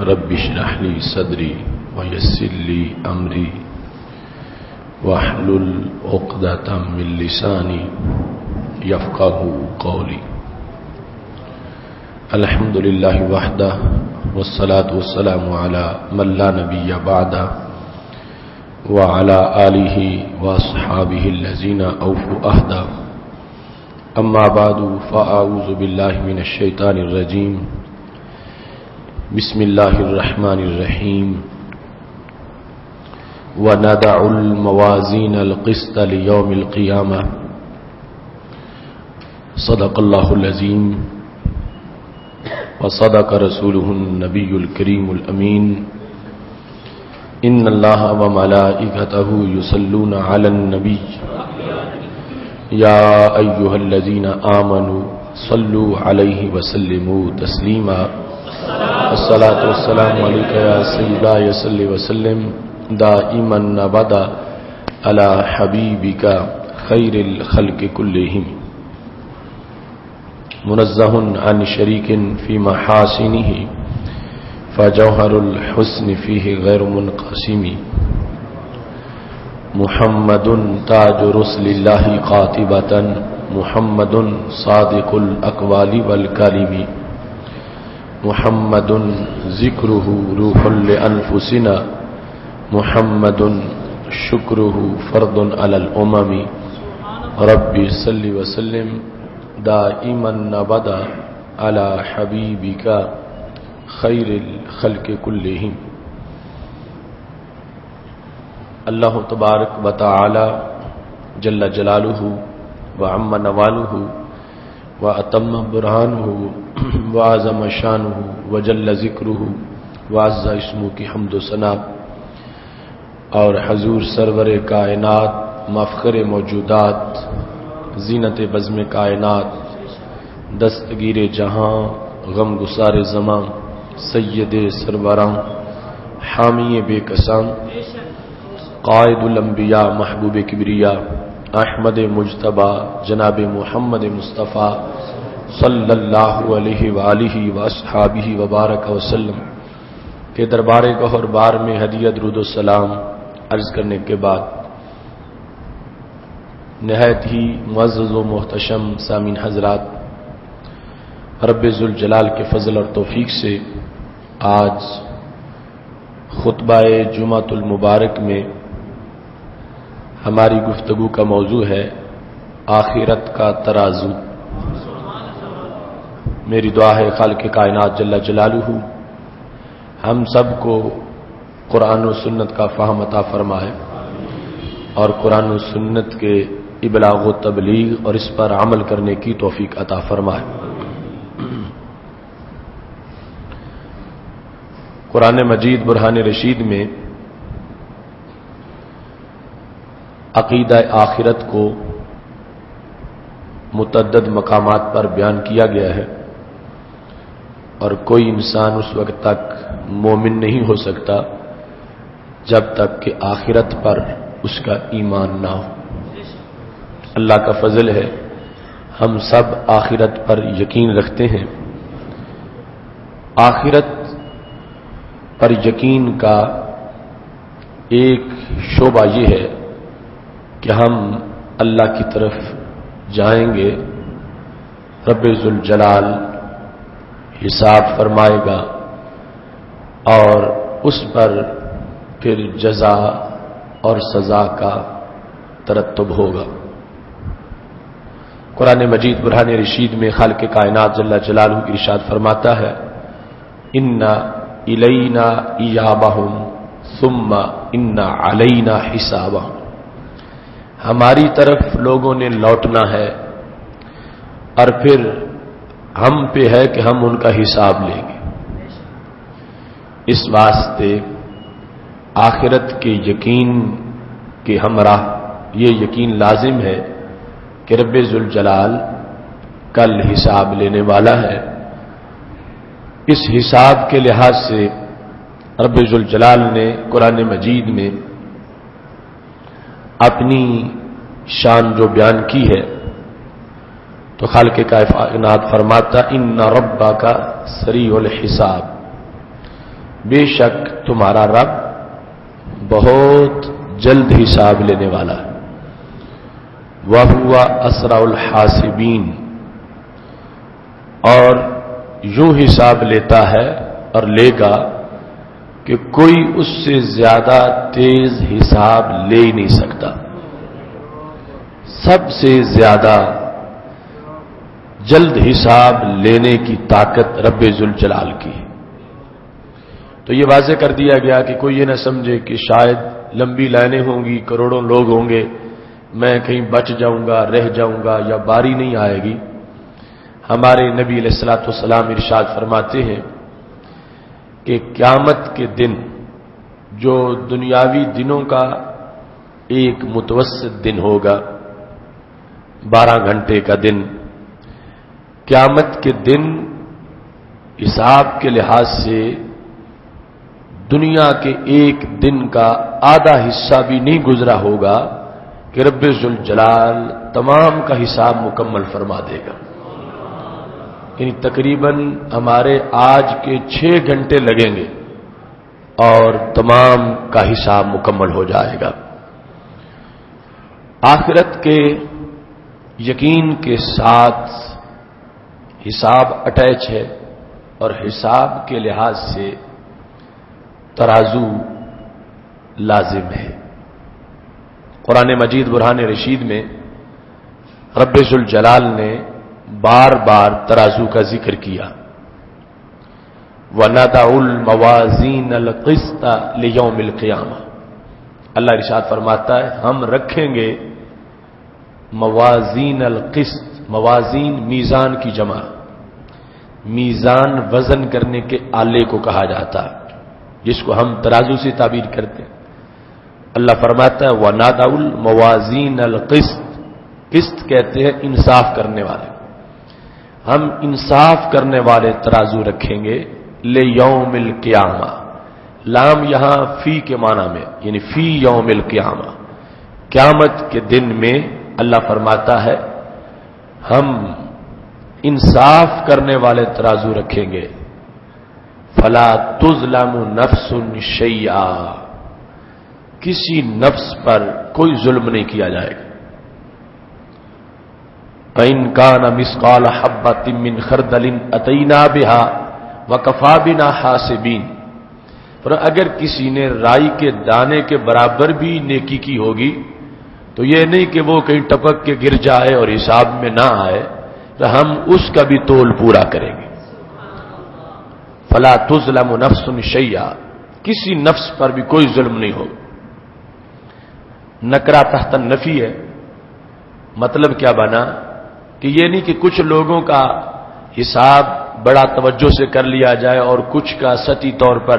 رب اشرح لي صدري ويسر لي أمري واحلل عقدة من لساني يفقهوا قولي. الحمد لله وحده والصلاة والسلام على من لا نبي بعده وعلى آله وأصحابه الذين أوفوا عهده. أما بعد فأعوذ بالله من الشيطان الرجيم. بسم الله الرحمن الرحيم. ونضع الموازين القسط ليوم القيامة. صدق الله العظيم وصدق رسوله النبي الكريم الأمين. إن الله وملائكته يصلون على النبي يا أيها الذين آمنوا صلوا عليه وسلموا تسليما. الصلاة والسلام عليك يا سيدنا يصلي وسلم دائما أبدا على حبيبك خير الخلق كلهم منزه عن شريك في محاسنه فجوهر الحسن فيه غير منقسم. محمد تاج رسل الله قاطبة محمد صادق الأقوال والكلم. محمد ذكره روح لأنفسنا محمد شكره فرض على الأمم. ربي صل وسلم دائما أبدا على حبيبك خیر الخلق کلہم. اللہ تبارک و تعالی جل جلالہ وعم نوالہ واتم برہانہ وعظم شانہ وجل ذکرہ وعز اسمہ کی حمد و ثنا اور حضور سرور کائنات مفخر موجودات زینت بزم کائنات دستگیر جہاں غم گسار زمان سید سربراں حامی بے کساں قائد الانبیاء محبوب کبریا احمد مجتبی جناب محمد مصطفیٰ صلی اللہ علیہ وآلہ واصحابہ وبارک وسلم کے دربار گہر بار میں ہدیہ درود و سلام عرض کرنے کے بعد نہایت ہی معزز و محتشم سامعین حضرات، رب ذوالجلال کے فضل اور توفیق سے آج خطبہ جمعۃ المبارک میں ہماری گفتگو کا موضوع ہے آخرت کا ترازو. میری دعا ہے خالق کائنات جل جلالہ ہم سب کو قرآن و سنت کا فہم عطا فرمائے اور قرآن و سنت کے ابلاغ و تبلیغ اور اس پر عمل کرنے کی توفیق عطا فرمائے. قرآن مجید برہان رشید میں عقیدہ آخرت کو متعدد مقامات پر بیان کیا گیا ہے اور کوئی انسان اس وقت تک مومن نہیں ہو سکتا جب تک کہ آخرت پر اس کا ایمان نہ ہو. اللہ کا فضل ہے ہم سب آخرت پر یقین رکھتے ہیں. آخرت پر یقین کا ایک شعبہ یہ ہے کہ ہم اللہ کی طرف جائیں گے، رب ذوالجلال حساب فرمائے گا اور اس پر پھر جزا اور سزا کا ترتب ہوگا. قرآن مجید برہان رشید میں خالق کائنات جل جلالہ ارشاد فرماتا ہے ان الینا ایابہم ثم ان علینا حسابہم. ہماری طرف لوگوں نے لوٹنا ہے اور پھر ہم پہ ہے کہ ہم ان کا حساب لیں گے. اس واسطے آخرت کے یقین کے ہمراہ یہ یقین لازم ہے کہ رب ذوالجلال کل حساب لینے والا ہے. اس حساب کے لحاظ سے رب ذوالجلال نے قرآن مجید میں اپنی شان جو بیان کی ہے تو خالق کائنات فرماتا ان ربک سریع الحساب، بے شک تمہارا رب بہت جلد حساب لینے والا ہے. وَهُوَ أَسْرَعُ الْحَاسِبِينَ، اور یوں حساب لیتا ہے اور لے گا کہ کوئی اس سے زیادہ تیز حساب لے ہی نہیں سکتا. سب سے زیادہ جلد حساب لینے کی طاقت رب ذوالجلال کی. تو یہ واضح کر دیا گیا کہ کوئی یہ نہ سمجھے کہ شاید لمبی لائنیں ہوں گی، کروڑوں لوگ ہوں گے، میں کہیں بچ جاؤں گا، رہ جاؤں گا، یا باری نہیں آئے گی. ہمارے نبی علیہ الصلوۃ والسلام ارشاد فرماتے ہیں کہ قیامت کے دن جو دنیاوی دنوں کا ایک متوسط دن ہوگا، 12 گھنٹے کا دن، قیامت کے دن حساب کے لحاظ سے دنیا کے ایک دن کا آدھا حصہ بھی نہیں گزرا ہوگا کہ رب ذوالجلال تمام کا حساب مکمل فرما دے گا. یعنی تقریباً ہمارے آج کے 6 گھنٹے لگیں گے اور تمام کا حساب مکمل ہو جائے گا. آخرت کے یقین کے ساتھ حساب اٹیچ ہے اور حساب کے لحاظ سے ترازو لازم ہے. قرآن مجید برہان رشید میں رب ذوالجلال نے بار بار ترازو کا ذکر کیا. وَنَضَعُ الْمَوَازِينَ الْقِسْطَ لِيَوْمِ الْقِيَامَةِ، اللہ ارشاد فرماتا ہے ہم رکھیں گے موازین القسط. موازین میزان کی جمع، میزان وزن کرنے کے آلے کو کہا جاتا ہے جس کو ہم ترازو سے تعبیر کرتے ہیں. اللہ فرماتا ہے وَنَضَعُ الْمَوَازِينَ الْقِسْطَ، قسط کہتے ہیں انصاف کرنے والے. ہم انصاف کرنے والے ترازو رکھیں گے لیوم القیامہ. لام یہاں فی کے معنی میں، یعنی فی یوم القیامہ، قیامت کے دن میں اللہ فرماتا ہے ہم انصاف کرنے والے ترازو رکھیں گے. فلا تظلم نفس شیئا، کسی نفس پر کوئی ظلم نہیں کیا جائے گا. فَإِنْ كَانَ مِثْقَالَ حَبَّةٍ مِّنْ خَرْدَلٍ أَتَيْنَا بِهَا وَكَفَىٰ بِنَا حَاسِبِينَ، پر اگر کسی نے رائی کے دانے کے برابر بھی نیکی کی ہوگی تو یہ نہیں کہ وہ کہیں ٹپک کے گر جائے اور حساب میں نہ آئے، تو ہم اس کا بھی تول پورا کریں گے. فَلَا تُظْلَمُ نَفْسٌ شَيْئًا، کسی نفس پر بھی کوئی ظلم نہیں ہوگا. نکرہ تحت نفی ہے. مطلب کیا بنا کہ یہ نہیں کہ کچھ لوگوں کا حساب بڑا توجہ سے کر لیا جائے اور کچھ کا سطحی طور پر،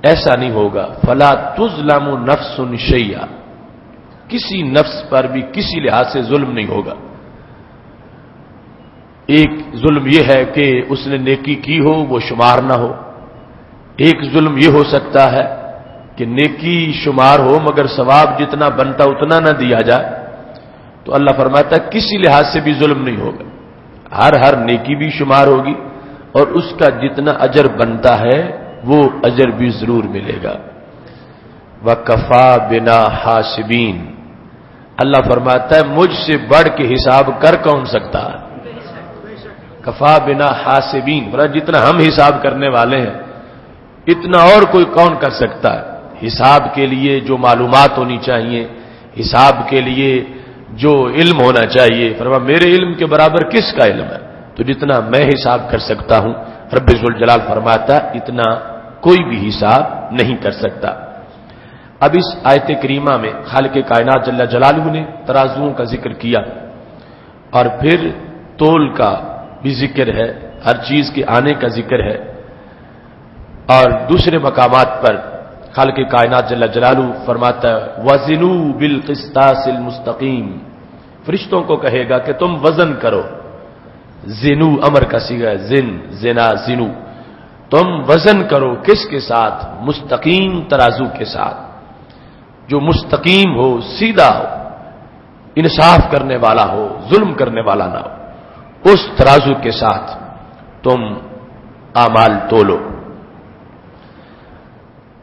ایسا نہیں ہوگا. فلا تظلم نفس شیئا، کسی نفس پر بھی کسی لحاظ سے ظلم نہیں ہوگا. ایک ظلم یہ ہے کہ اس نے نیکی کی ہو وہ شمار نہ ہو. ایک ظلم یہ ہو سکتا ہے کہ نیکی شمار ہو مگر ثواب جتنا بنتا اتنا نہ دیا جائے. تو اللہ فرماتا ہے کسی لحاظ سے بھی ظلم نہیں ہوگا، ہر نیکی بھی شمار ہوگی اور اس کا جتنا اجر بنتا ہے وہ اجر بھی ضرور ملے گا. وَكَفَىٰ بِنَا حَاسِبِينَ، اللہ فرماتا ہے مجھ سے بڑھ کے حساب کر کون سکتا ہے. کفا بنا حاسبین، بڑا جتنا ہم حساب کرنے والے ہیں اتنا اور کوئی کون کر سکتا ہے. حساب کے لیے جو معلومات ہونی چاہیے، حساب کے لیے جو علم ہونا چاہیے، فرمایا میرے علم کے برابر کس کا علم ہے. تو جتنا میں حساب کر سکتا ہوں، رب ذوالجلال فرماتا اتنا کوئی بھی حساب نہیں کر سکتا. اب اس آیت کریمہ میں خالق کائنات جل جلالہ نے ترازوؤں کا ذکر کیا اور پھر تول کا بھی ذکر ہے، ہر چیز کے آنے کا ذکر ہے. اور دوسرے مقامات پر خالق کائنات جل جلالہ فرماتا ہے وَزِنُوا بِالْقِسْطَاسِ الْمُسْتَقِيمِ، فرشتوں کو کہے گا کہ تم وزن کرو. زنو امر کا صیغہ ہے، زنا زنو، تم وزن کرو کس کے ساتھ؟ مستقیم ترازو کے ساتھ، جو مستقیم ہو، سیدھا ہو، انصاف کرنے والا ہو، ظلم کرنے والا نہ ہو. اس ترازو کے ساتھ تم اعمال تولو.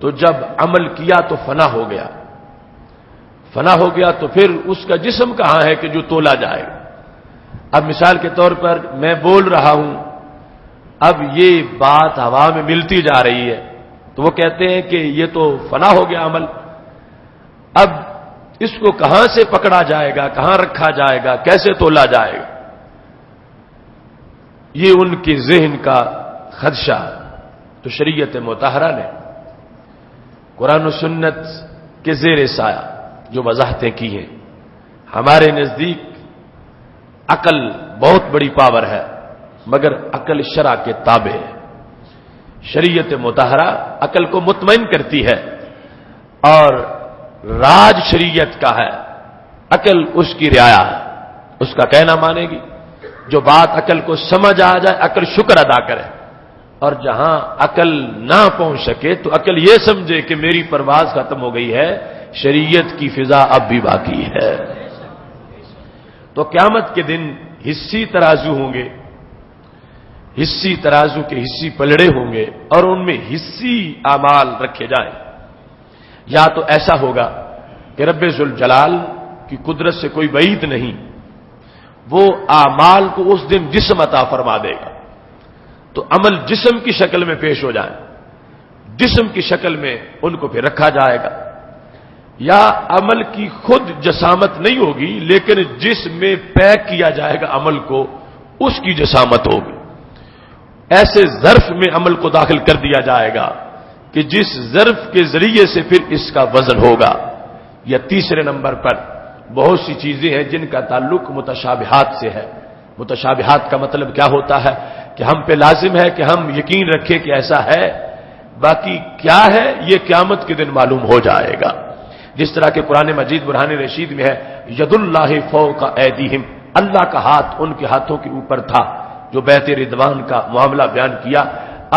تو جب عمل کیا تو فنا ہو گیا، فنا ہو گیا تو پھر اس کا جسم کہاں ہے کہ جو تولا جائے؟ اب مثال کے طور پر میں بول رہا ہوں، اب یہ بات ہوا میں ملتی جا رہی ہے تو وہ کہتے ہیں کہ یہ تو فنا ہو گیا عمل، اب اس کو کہاں سے پکڑا جائے گا، کہاں رکھا جائے گا، کیسے تولا جائے گا؟ یہ ان کے ذہن کا خدشہ تو شریعت مطہرہ نے قرآن و سنت کے زیر سایہ جو وضاحتیں کی ہیں، ہمارے نزدیک عقل بہت بڑی پاور ہے مگر عقل شرع کے تابع ہے۔ شریعت مطہرہ عقل کو مطمئن کرتی ہے اور راج شریعت کا ہے، عقل اس کی رعایا ہے، اس کا کہنا مانے گی۔ جو بات عقل کو سمجھ آ جائے عقل شکر ادا کرے، اور جہاں عقل نہ پہنچ سکے تو عقل یہ سمجھے کہ میری پرواز ختم ہو گئی ہے، شریعت کی فضا اب بھی باقی ہے۔ تو قیامت کے دن حصی ترازو ہوں گے، حصی ترازو کے حصی پلڑے ہوں گے اور ان میں حصی اعمال رکھے جائیں۔ یا تو ایسا ہوگا کہ رب ذوالجلال کی قدرت سے کوئی بعید نہیں، وہ اعمال کو اس دن جسم عطا فرما دے گا تو عمل جسم کی شکل میں پیش ہو جائیں، جسم کی شکل میں ان کو پھر رکھا جائے گا۔ یا عمل کی خود جسامت نہیں ہوگی لیکن جسم میں پیک کیا جائے گا عمل کو، اس کی جسامت ہوگی۔ ایسے ظرف میں عمل کو داخل کر دیا جائے گا کہ جس ظرف کے ذریعے سے پھر اس کا وزن ہوگا۔ یا تیسرے نمبر پر بہت سی چیزیں ہیں جن کا تعلق متشابہات سے ہے۔ متشابہات کا مطلب کیا ہوتا ہے کہ ہم پہ لازم ہے کہ ہم یقین رکھیں کہ ایسا ہے، باقی کیا ہے یہ قیامت کے دن معلوم ہو جائے گا۔ جس طرح کہ قرآن مجید برہان رشید میں ہے ید اللہ فوق ایدیہم، اللہ کا ہاتھ ان کے ہاتھوں کے اوپر تھا، جو بیت رضوان کا معاملہ بیان کیا۔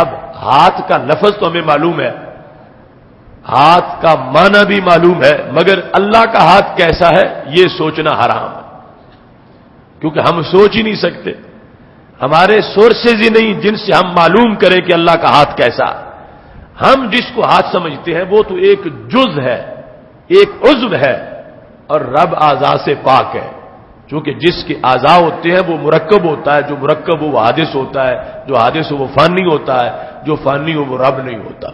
اب ہاتھ کا لفظ تو ہمیں معلوم ہے، ہاتھ کا معنی بھی معلوم ہے، مگر اللہ کا ہاتھ کیسا ہے یہ سوچنا حرام ہے، کیونکہ ہم سوچ ہی نہیں سکتے، ہمارے سورسز ہی نہیں جن سے ہم معلوم کریں کہ اللہ کا ہاتھ کیسا۔ ہم جس کو ہاتھ سمجھتے ہیں وہ تو ایک جز ہے، ایک عضو ہے، اور رب اعضاء سے پاک ہے، چونکہ جس کے اعضاء ہوتے ہیں وہ مرکب ہوتا ہے، جو مرکب ہو وہ حادث ہوتا ہے، جو حادث ہو وہ فانی ہوتا ہے، جو فانی ہو وہ رب نہیں ہوتا۔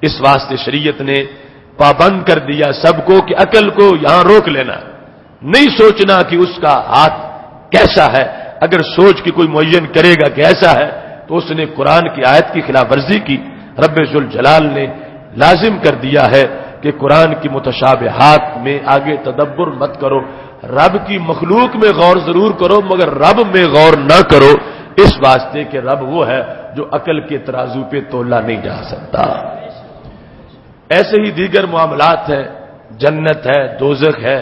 اس واسطے شریعت نے پابند کر دیا سب کو کہ عقل کو یہاں روک لینا، نہیں سوچنا کہ اس کا ہاتھ کیسا ہے۔ اگر سوچ کے کوئی معین کرے گا کہ ایسا ہے تو اس نے قرآن کی آیت کی خلاف ورزی کی۔ رب ذوالجلال نے لازم کر دیا ہے کہ قرآن کی متشابہات میں آگے تدبر مت کرو، رب کی مخلوق میں غور ضرور کرو مگر رب میں غور نہ کرو، اس واسطے کہ رب وہ ہے جو عقل کے ترازو پہ تولا نہیں جا سکتا۔ ایسے ہی دیگر معاملات ہیں، جنت ہے، دوزخ ہے۔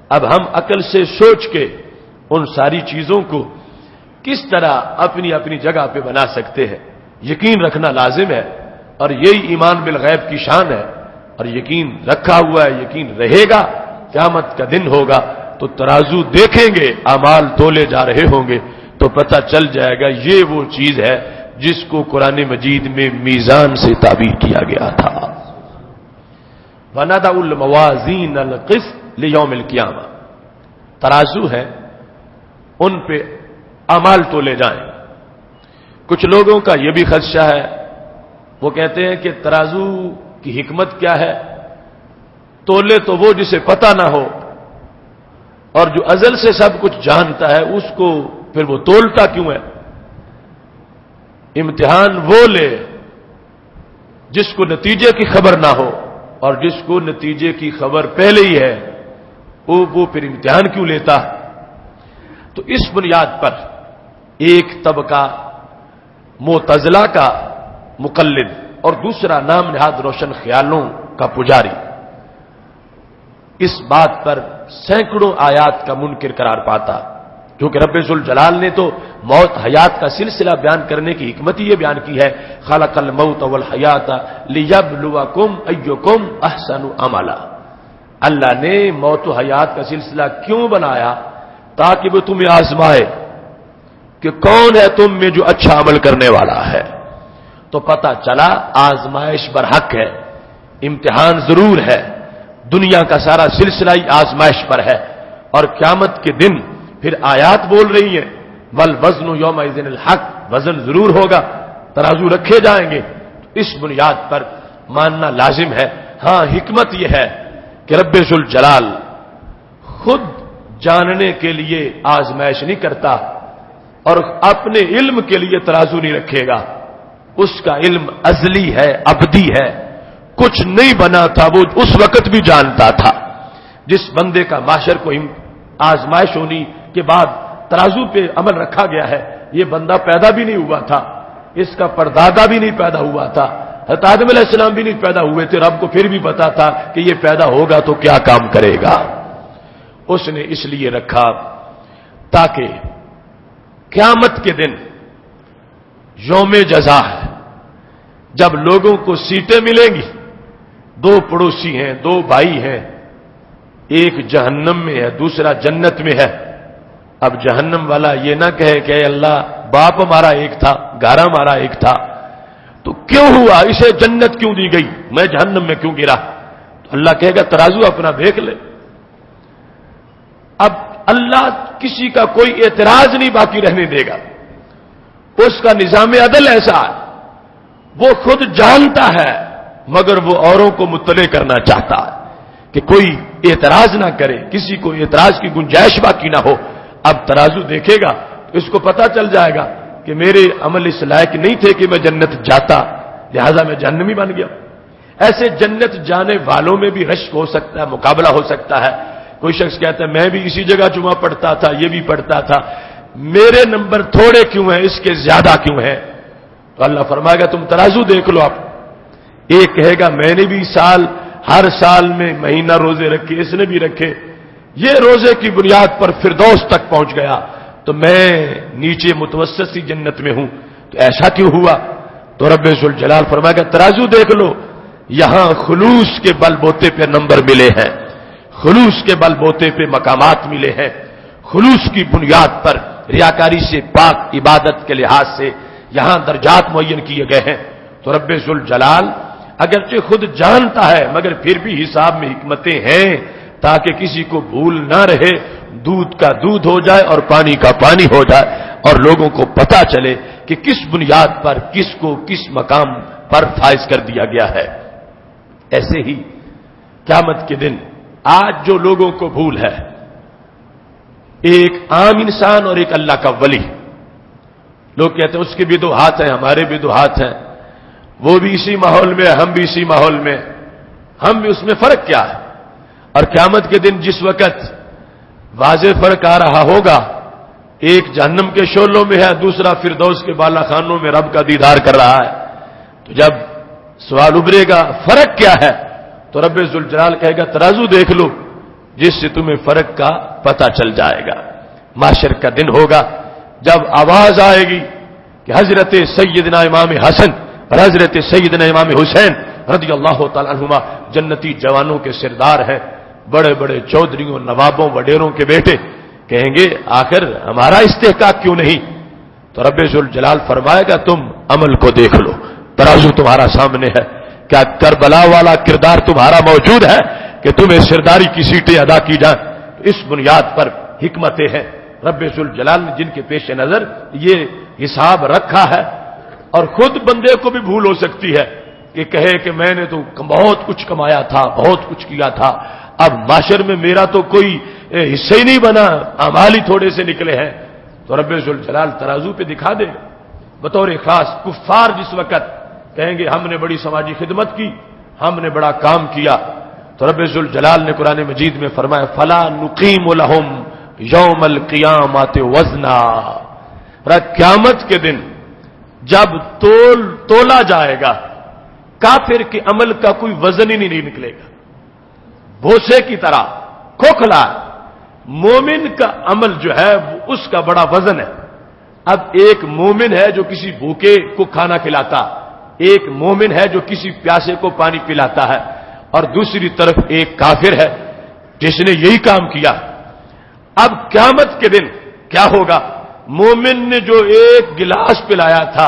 اب ہم عقل سے سوچ کے ان ساری چیزوں کو کس طرح اپنی اپنی جگہ پہ بنا سکتے ہیں، یقین رکھنا لازم ہے، اور یہی ایمان بالغیب کی شان ہے، اور یقین رکھا ہوا ہے، یقین رہے گا۔ قیامت کا دن ہوگا تو ترازو دیکھیں گے، اعمال تولے جا رہے ہوں گے تو پتہ چل جائے گا یہ وہ چیز ہے جس کو قرآن مجید میں میزان سے تعبیر کیا گیا تھا۔ وَنَضَعُ الْمَوَازِينَ الْقِسْطَ لِيَوْمِ الْقِيَامَةِ، ترازو ہے ان پہ اعمال تولے جائیں۔ کچھ لوگوں کا یہ بھی خدشہ ہے، وہ کہتے ہیں کہ ترازو کی حکمت کیا ہے، تولے تو وہ جسے پتہ نہ ہو، اور جو ازل سے سب کچھ جانتا ہے اس کو پھر وہ تولتا کیوں ہے؟ امتحان وہ لے جس کو نتیجے کی خبر نہ ہو، اور جس کو نتیجے کی خبر پہلے ہی ہے وہ پھر امتحان کیوں لیتا؟ تو اس بنیاد پر ایک طبقہ معتزلہ کا مقلد اور دوسرا نام نہاد روشن خیالوں کا پجاری اس بات پر سینکڑوں آیات کا منکر قرار پاتا، کیونکہ رب ذوالجلال نے تو موت حیات کا سلسلہ بیان کرنے کی حکمت یہ بیان کی ہے، خلق الموت والحیات لیبلوکم ایکم احسن عملا۔ اللہ نے موت و حیات کا سلسلہ کیوں بنایا؟ تاکہ وہ تمہیں آزمائے کہ کون ہے تم میں جو اچھا عمل کرنے والا ہے۔ تو پتہ چلا آزمائش برحق ہے، امتحان ضرور ہے، دنیا کا سارا سلسلہ ہی آزمائش پر ہے، اور قیامت کے دن پھر آیات بول رہی ہیں والوزن یومئذ الحق، وزن ضرور ہوگا، ترازو رکھے جائیں گے۔ اس بنیاد پر ماننا لازم ہے۔ ہاں حکمت یہ ہے کہ رب ذوالجلال خود جاننے کے لیے آزمائش نہیں کرتا اور اپنے علم کے لیے ترازو نہیں رکھے گا، اس کا علم ازلی ہے، ابدی ہے، کچھ نہیں بنا تھا وہ اس وقت بھی جانتا تھا۔ جس بندے کا معاشر کو آزمائش ہونے کے بعد ترازو پہ عمل رکھا گیا ہے، یہ بندہ پیدا بھی نہیں ہوا تھا، اس کا پردادا بھی نہیں پیدا ہوا تھا، حضرت آدم علیہ السلام بھی نہیں پیدا ہوئے تھے، رب کو پھر بھی پتا تھا کہ یہ پیدا ہوگا تو کیا کام کرے گا۔ اس نے اس لیے رکھا تاکہ قیامت کے دن یوم جزا ہے، جب لوگوں کو سیٹیں ملیں گی، دو پڑوسی ہیں، دو بھائی ہیں، ایک جہنم میں ہے دوسرا جنت میں ہے۔ اب جہنم والا یہ نہ کہے کہ اے اللہ باپ ہمارا ایک تھا، گھر ہمارا ایک تھا، تو کیوں ہوا، اسے جنت کیوں دی گئی، میں جہنم میں کیوں گرا؟ تو اللہ کہے گا ترازو اپنا دیکھ لے۔ اب اللہ کسی کا کوئی اعتراض نہیں باقی رہنے دے گا، اس کا نظام عدل ایسا ہے، وہ خود جانتا ہے مگر وہ اوروں کو مطلع کرنا چاہتا ہے کہ کوئی اعتراض نہ کرے، کسی کو اعتراض کی گنجائش باقی نہ ہو۔ اب ترازو دیکھے گا تو اس کو پتا چل جائے گا کہ میرے عمل اس لائق نہیں تھے کہ میں جنت جاتا، لہذا میں جہنمی بن گیا۔ ایسے جنت جانے والوں میں بھی رشک ہو سکتا ہے، مقابلہ ہو سکتا ہے۔ کوئی شخص کہتا ہے میں بھی اسی جگہ جمعہ پڑھتا تھا، یہ بھی پڑھتا تھا، میرے نمبر تھوڑے کیوں ہیں، اس کے زیادہ کیوں ہیں؟ تو اللہ فرمائے گا تم ترازو دیکھ لو۔ آپ ایک کہے گا میں نے بھی ہر سال میں مہینہ روزے رکھے، اس نے بھی رکھے، یہ روزے کی بنیاد پر فردوس تک پہنچ گیا، تو میں نیچے متوسط سی جنت میں ہوں، تو ایسا کیوں ہوا؟ تو رب ذوالجلال فرمائے گا ترازو دیکھ لو، یہاں خلوص کے بل بوتے پہ نمبر ملے ہیں، خلوص کے بل بوتے پہ مقامات ملے ہیں، خلوص کی بنیاد پر ریاکاری سے پاک عبادت کے لحاظ سے یہاں درجات معین کیے گئے ہیں۔ تو رب ذوالجلال اگرچہ خود جانتا ہے مگر پھر بھی حساب میں حکمتیں ہیں تاکہ کسی کو بھول نہ رہے، دودھ کا دودھ ہو جائے اور پانی کا پانی ہو جائے، اور لوگوں کو پتا چلے کہ کس بنیاد پر کس کو کس مقام پر فائز کر دیا گیا ہے۔ ایسے ہی قیامت کے دن آج جو لوگوں کو بھول ہے، ایک عام انسان اور ایک اللہ کا ولی، لوگ کہتے ہیں اس کے بھی دو ہاتھ ہیں، ہمارے بھی دو ہاتھ ہیں، وہ بھی اسی ماحول میں، ہم بھی اسی ماحول میں، ہم بھی، اس میں فرق کیا ہے؟ اور قیامت کے دن جس وقت واضح فرق آ رہا ہوگا، ایک جہنم کے شعلوں میں ہے، دوسرا فردوس کے بالا خانوں میں رب کا دیدار کر رہا ہے، تو جب سوال ابھرے گا فرق کیا ہے، تو رب ذوالجلال کہے گا ترازو دیکھ لو، جس سے تمہیں فرق کا پتہ چل جائے گا۔ معاشر کا دن ہوگا جب آواز آئے گی کہ حضرت سیدنا امام حسن اور حضرت سیدنا امام حسین رضی اللہ تعالیٰ عنہما جنتی جوانوں کے سردار ہیں، بڑے بڑے چودھریوں، نوابوں، وڈیروں کے بیٹے، کہیں گے آخر ہمارا استحقاق کیوں نہیں؟ تو رب ذوالجلال فرمائے گا تم عمل کو دیکھ لو، ترازو تمہارا سامنے ہے، کیا کربلا والا کردار تمہارا موجود ہے کہ تمہیں سرداری کی سیٹیں ادا کی جائیں؟ اس بنیاد پر حکمتیں ہیں رب ذوالجلال نے جن کے پیش نظر یہ حساب رکھا ہے۔ اور خود بندے کو بھی بھول ہو سکتی ہے کہ کہے کہ میں نے تو بہت کچھ کمایا تھا، بہت کچھ کیا تھا، اب معاشر میں میرا تو کوئی حصہ ہی نہیں بنا، اعمال ہی تھوڑے سے نکلے ہیں، تو رب ذوالجلال ترازو پہ دکھا دے گا۔ بطور خاص کفار جس وقت کہیں گے ہم نے بڑی سماجی خدمت کی، ہم نے بڑا کام کیا، تو رب ذوالجلال نے قرآن مجید میں فرمایا فلا نقیم لہم یوم القیامت وزنا، قیامت کے دن جب تولا جائے گا کافر کے عمل کا کوئی وزن ہی نہیں نکلے گا، بھوسے کی طرح کھوکھلا۔ مومن کا عمل جو ہے اس کا بڑا وزن ہے۔ اب ایک مومن ہے جو کسی بھوکے کو کھانا کھلاتا، ایک مومن ہے جو کسی پیاسے کو پانی پلاتا ہے، اور دوسری طرف ایک کافر ہے جس نے یہی کام کیا۔ اب قیامت کے دن کیا ہوگا؟ مومن نے جو ایک گلاس پلایا تھا،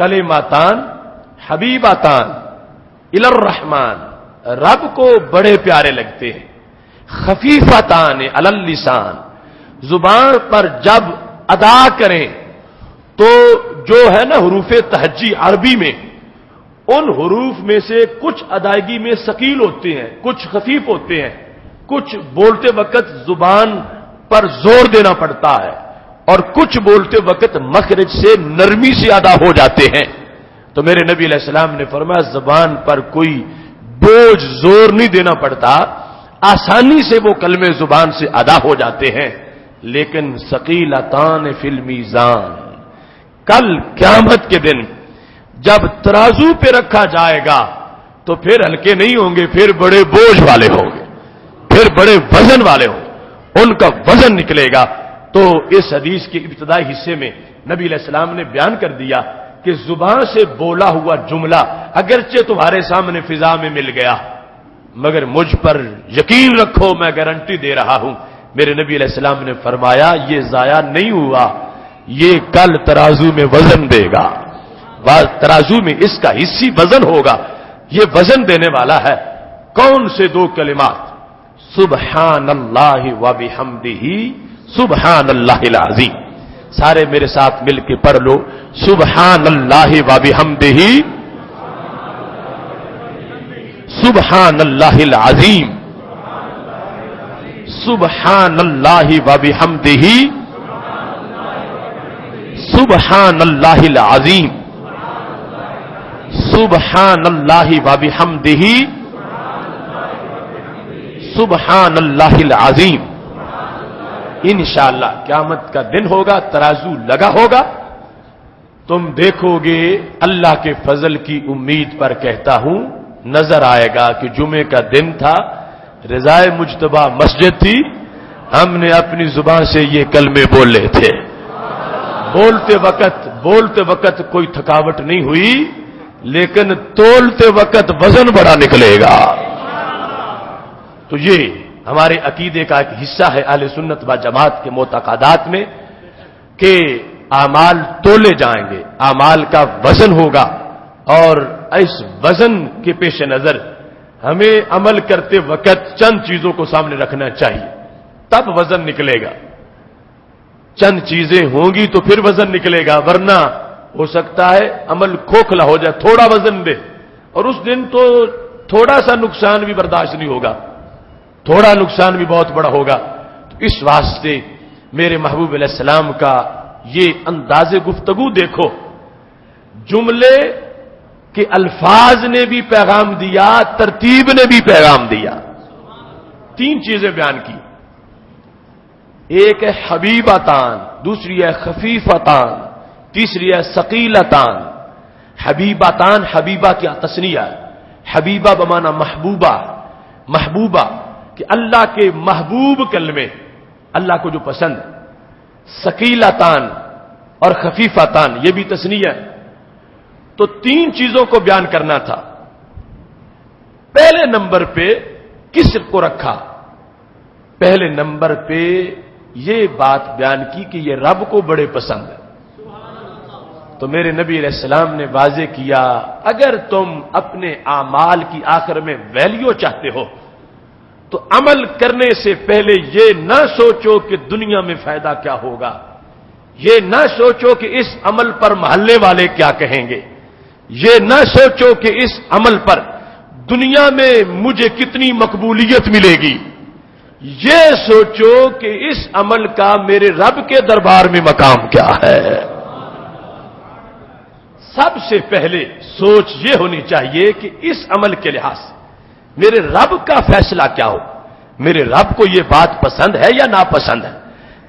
کلماتان حبیباتان الی الرحمن، رب کو بڑے پیارے لگتے ہیں، خفیفتان علی اللسان، زبان پر جب ادا کریں تو جو ہے نا حروف تہجی عربی میں، ان حروف میں سے کچھ ادائیگی میں ثقیل ہوتے ہیں، کچھ خفیف ہوتے ہیں، کچھ بولتے وقت زبان پر زور دینا پڑتا ہے اور کچھ بولتے وقت مخرج سے نرمی سے ادا ہو جاتے ہیں۔ تو میرے نبی علیہ السلام نے فرمایا زبان پر کوئی بوجھ زور نہیں دینا پڑتا، آسانی سے وہ کلمے زبان سے ادا ہو جاتے ہیں، لیکن ثقیلتان فی المیزان، کل قیامت کے دن جب ترازو پہ رکھا جائے گا تو پھر ہلکے نہیں ہوں گے، پھر بڑے بوجھ والے ہوں گے، پھر بڑے وزن والے ہوں گے، ان کا وزن نکلے گا۔ تو اس حدیث کے ابتدائی حصے میں نبی علیہ السلام نے بیان کر دیا کہ زبان سے بولا ہوا جملہ اگرچہ تمہارے سامنے فضا میں مل گیا، مگر مجھ پر یقین رکھو میں گارنٹی دے رہا ہوں، میرے نبی علیہ السلام نے فرمایا یہ ضائع نہیں ہوا، یہ کل ترازو میں وزن دے گا، ترازو میں اس کا حصی وزن ہوگا، یہ وزن دینے والا ہے۔ کون سے دو کلمات؟ سبحان اللہ و بحمدہ سبحان اللہ العظیم۔ سارے میرے ساتھ مل کے پڑھ لو، سبحان اللہ و بحمدہ سبحان اللہ العظیم، سبحان اللہ و بحمدہ سبحان اللہ العظیم، سبحان اللہ و بحمدہ سبحان اللہ العظیم۔ انشاءاللہ قیامت کا دن ہوگا، ترازو لگا ہوگا، تم دیکھو گے، اللہ کے فضل کی امید پر کہتا ہوں، نظر آئے گا کہ جمعے کا دن تھا، رضائے مجتبیٰ مسجد تھی، ہم نے اپنی زبان سے یہ کلمے بولے تھے، بولتے وقت کوئی تھکاوٹ نہیں ہوئی، لیکن تولتے وقت وزن بڑا نکلے گا۔ تو یہ ہمارے عقیدے کا ایک حصہ ہے اہل سنت و جماعت کے معتقدات میں کہ اعمال تولے جائیں گے، اعمال کا وزن ہوگا، اور اس وزن کے پیش نظر ہمیں عمل کرتے وقت چند چیزوں کو سامنے رکھنا چاہیے، تب وزن نکلے گا۔ چند چیزیں ہوں گی تو پھر وزن نکلے گا، ورنہ ہو سکتا ہے عمل کھوکھلا ہو جائے، تھوڑا وزن دے اور اس دن تو تھوڑا سا نقصان بھی برداشت نہیں ہوگا، تھوڑا نقصان بھی بہت بڑا ہوگا۔ تو اس واسطے میرے محبوب علیہ السلام کا یہ انداز گفتگو دیکھو، جملے کے الفاظ نے بھی پیغام دیا، ترتیب نے بھی پیغام دیا، تین چیزیں بیان کی، ایک ہے حبیبتان، دوسری ہے خفیفتان، تیسری ہے ثقیلتان۔ حبیبتان، حبیبہ کیا تثنیہ ہے، حبیبہ بمانا محبوبہ، محبوبہ کہ اللہ کے محبوب کلمے، اللہ کو جو پسند ہے۔ ثقیلتان اور خفیفتان یہ بھی تثنیہ ہے۔ تو تین چیزوں کو بیان کرنا تھا، پہلے نمبر پہ کس کو رکھا؟ پہلے نمبر پہ یہ بات بیان کی کہ یہ رب کو بڑے پسند ہے۔ تو میرے نبی علیہ السلام نے واضح کیا، اگر تم اپنے اعمال کی آخر میں ویلیو چاہتے ہو تو عمل کرنے سے پہلے یہ نہ سوچو کہ دنیا میں فائدہ کیا ہوگا، یہ نہ سوچو کہ اس عمل پر محلے والے کیا کہیں گے، یہ نہ سوچو کہ اس عمل پر دنیا میں مجھے کتنی مقبولیت ملے گی، یہ سوچو کہ اس عمل کا میرے رب کے دربار میں مقام کیا ہے۔ سب سے پہلے سوچ یہ ہونی چاہیے کہ اس عمل کے لحاظ سے میرے رب کا فیصلہ کیا ہو، میرے رب کو یہ بات پسند ہے یا ناپسند ہے،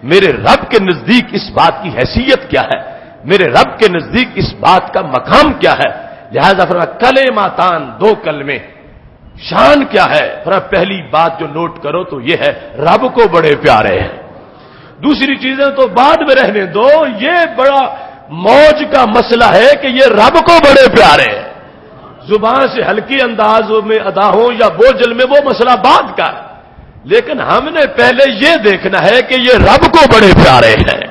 میرے رب کے نزدیک اس بات کی حیثیت کیا ہے، میرے رب کے نزدیک اس بات کا مقام کیا ہے۔ لہذا فرمایا کلماتان، دو کلمے، شان کیا ہے؟ فرمایا پہلی بات جو نوٹ کرو تو یہ ہے رب کو بڑے پیارے ہیں، دوسری چیزیں تو بعد میں رہنے دو، یہ بڑا موج کا مسئلہ ہے کہ یہ رب کو بڑے پیارے ہیں، زبان سے ہلکی اندازوں میں ادا ہو یا بوجھل میں، وہ مسئلہ بعد کا ہے، لیکن ہم نے پہلے یہ دیکھنا ہے کہ یہ رب کو بڑے پیارے ہیں۔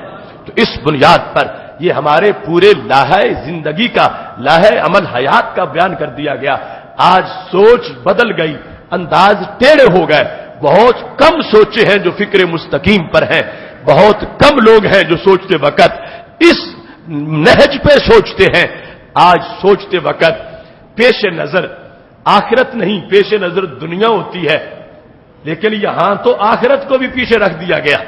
تو اس بنیاد پر یہ ہمارے پورے لاہے زندگی کا، لاہے عمل حیات کا بیان کر دیا گیا۔ آج سوچ بدل گئی، انداز ٹیڑھے ہو گئے، بہت کم سوچے ہیں جو فکر مستقیم پر ہیں، بہت کم لوگ ہیں جو سوچتے وقت اس نہج پہ سوچتے ہیں۔ آج سوچتے وقت پیش نظر آخرت نہیں، پیش نظر دنیا ہوتی ہے، لیکن یہاں تو آخرت کو بھی پیچھے رکھ دیا گیا۔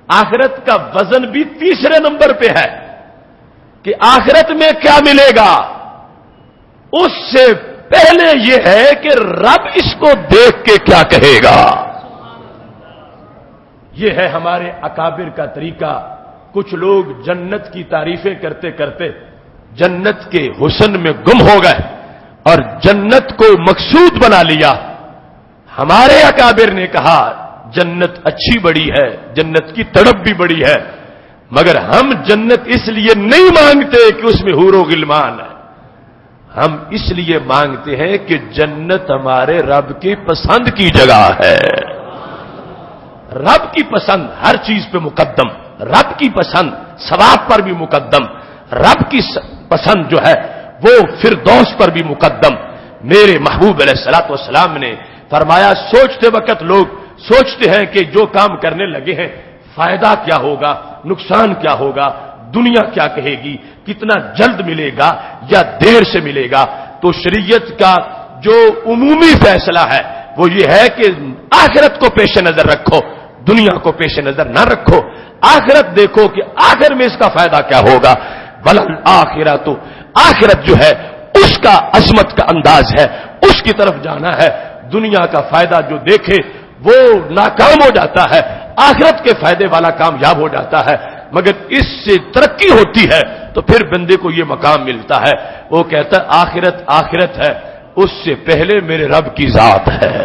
آخرت کا وزن بھی تیسرے نمبر پہ ہے کہ آخرت میں کیا ملے گا، اس سے پہلے یہ ہے کہ رب اس کو دیکھ کے کیا کہے گا۔ یہ ہے ہمارے اکابر کا طریقہ۔ کچھ لوگ جنت کی تعریفیں کرتے کرتے جنت کے حسن میں گم ہو گئے اور جنت کو مقصود بنا لیا۔ ہمارے اکابر نے کہا جنت اچھی بڑی ہے، جنت کی تڑپ بھی بڑی ہے، مگر ہم جنت اس لیے نہیں مانگتے کہ اس میں حور و غلمان ہے، ہم اس لیے مانگتے ہیں کہ جنت ہمارے رب کی پسند کی جگہ ہے۔ رب کی پسند ہر چیز پہ مقدم، رب کی پسند ثواب پر بھی مقدم، رب کی پسند جو ہے وہ فردوس پر بھی مقدم۔ میرے محبوب علیہ الصلوۃ والسلام نے فرمایا سوچتے وقت لوگ سوچتے ہیں کہ جو کام کرنے لگے ہیں فائدہ کیا ہوگا، نقصان کیا ہوگا، دنیا کیا کہے گی، کتنا جلد ملے گا یا دیر سے ملے گا۔ تو شریعت کا جو عمومی فیصلہ ہے وہ یہ ہے کہ آخرت کو پیش نظر رکھو، دنیا کو پیش نظر نہ رکھو، آخرت دیکھو کہ آخر میں اس کا فائدہ کیا ہوگا۔ وللآخرۃ، آخرت جو ہے اس کا عظمت کا انداز ہے، اس کی طرف جانا ہے۔ دنیا کا فائدہ جو دیکھے وہ ناکام ہو جاتا ہے، آخرت کے فائدے والا کامیاب ہو جاتا ہے، مگر اس سے ترقی ہوتی ہے تو پھر بندے کو یہ مقام ملتا ہے، وہ کہتا ہے آخرت آخرت ہے، اس سے پہلے میرے رب کی ذات ہے۔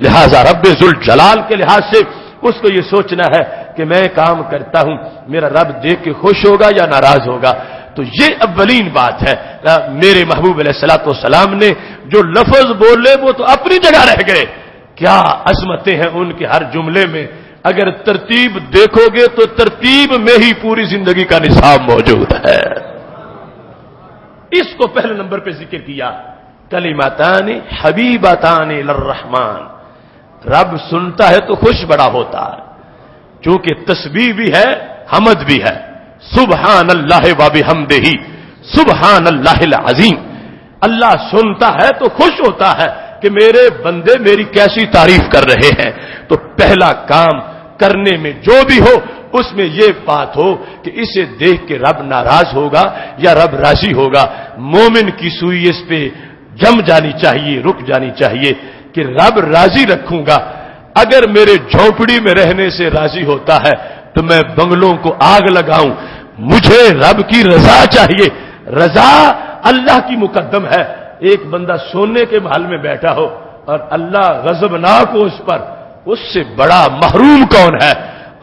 لہذا رب ذوالجلال کے لحاظ سے اس کو یہ سوچنا ہے کہ میں کام کرتا ہوں، میرا رب دیکھ کے خوش ہوگا یا ناراض ہوگا۔ تو یہ اولین بات ہے۔ میرے محبوب علیہ الصلوۃ والسلام نے جو لفظ بولے وہ تو اپنی جگہ رہ گئے، کیا عظمتیں ہیں ان کے ہر جملے میں۔ اگر ترتیب دیکھو گے تو ترتیب میں ہی پوری زندگی کا نصاب موجود ہے۔ اس کو پہلے نمبر پہ ذکر کیا، کلمتان حبیبتان للرحمن، رب سنتا ہے تو خوش بڑا ہوتا ہے، چونکہ تسبیح بھی ہے حمد بھی ہے۔ سبحان اللہ و بحمدہ سبحان اللہ العظیم، اللہ سنتا ہے تو خوش ہوتا ہے کہ میرے بندے میری کیسی تعریف کر رہے ہیں۔ تو پہلا کام کرنے میں جو بھی ہو اس میں یہ بات ہو کہ اسے دیکھ کے رب ناراض ہوگا یا رب راضی ہوگا۔ مومن کی سوئی اس پہ جم جانی چاہیے، رک جانی چاہیے کہ رب راضی رکھوں گا۔ اگر میرے جھونپڑی میں رہنے سے راضی ہوتا ہے تو میں بنگلوں کو آگ لگاؤں، مجھے رب کی رضا چاہیے، رضا اللہ کی مقدم ہے۔ ایک بندہ سونے کے محل میں بیٹھا ہو اور اللہ غضبناک ہو اس پر، اس سے بڑا محروم کون ہے؟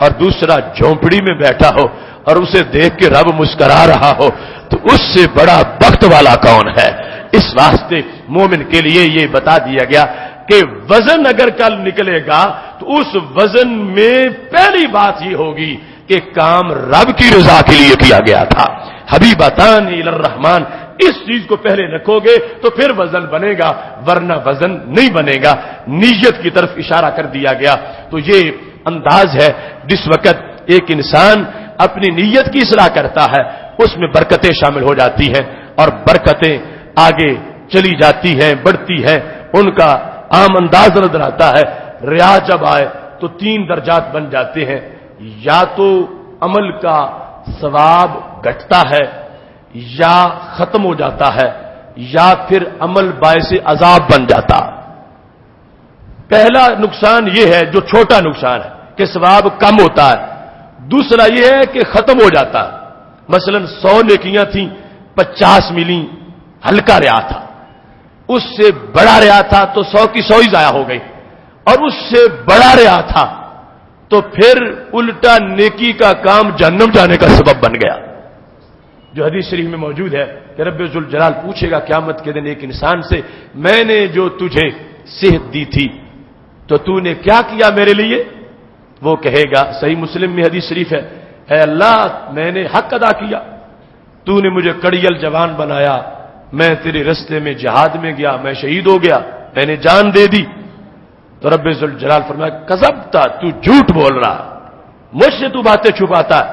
اور دوسرا جھونپڑی میں بیٹھا ہو اور اسے دیکھ کے رب مسکرا رہا ہو تو اس سے بڑا بخت والا کون ہے؟ اس واسطے مومن کے لیے یہ بتا دیا گیا کہ وزن اگر کل نکلے گا تو اس وزن میں پہلی بات یہ ہوگی کہ کام رب کی رضا کے لیے کیا گیا تھا۔ حبیبتان الی الرحمن، اس چیز کو پہلے رکھو گے تو پھر وزن بنے گا، ورنہ وزن نہیں بنے گا۔ نیت کی طرف اشارہ کر دیا گیا۔ تو یہ انداز ہے جس وقت ایک انسان اپنی نیت کی اصلاح کرتا ہے اس میں برکتیں شامل ہو جاتی ہیں اور برکتیں آگے چلی جاتی ہیں، بڑھتی ہیں۔ ان کا عام انداز نظر آتا ہے، ریا جب آئے تو 3 درجات بن جاتے ہیں، یا تو عمل کا ثواب گھٹتا ہے یا ختم ہو جاتا ہے یا پھر عمل باعث عذاب بن جاتا۔ پہلا نقصان یہ ہے جو چھوٹا نقصان ہے کہ ثواب کم ہوتا ہے، دوسرا یہ ہے کہ ختم ہو جاتا ہے۔ مثلا 100 نیکیاں تھیں، 50 ملی، ہلکا ریا تھا، اس سے بڑا ریا تھا تو 100 کی 100 ہی ضائع ہو گئی، اور اس سے بڑا ریا تھا تو پھر الٹا نیکی کا کام جہنم جانے کا سبب بن گیا، جو حدیث شریف میں موجود ہے کہ رب ذوالجلال پوچھے گا قیامت کے دن ایک انسان سے، میں نے جو تجھے صحت دی تھی تو تو نے کیا کیا میرے لیے؟ وہ کہے گا، صحیح مسلم میں حدیث شریف ہے اے اللہ میں نے حق ادا کیا، تو نے مجھے کڑیل جوان بنایا، میں تیرے رستے میں جہاد میں گیا، میں شہید ہو گیا، میں نے جان دے دی۔ تو رب ذوالجلال فرمایا کذبتا، تو جھوٹ بول رہا، مجھ سے تو باتیں چھپاتا ہے،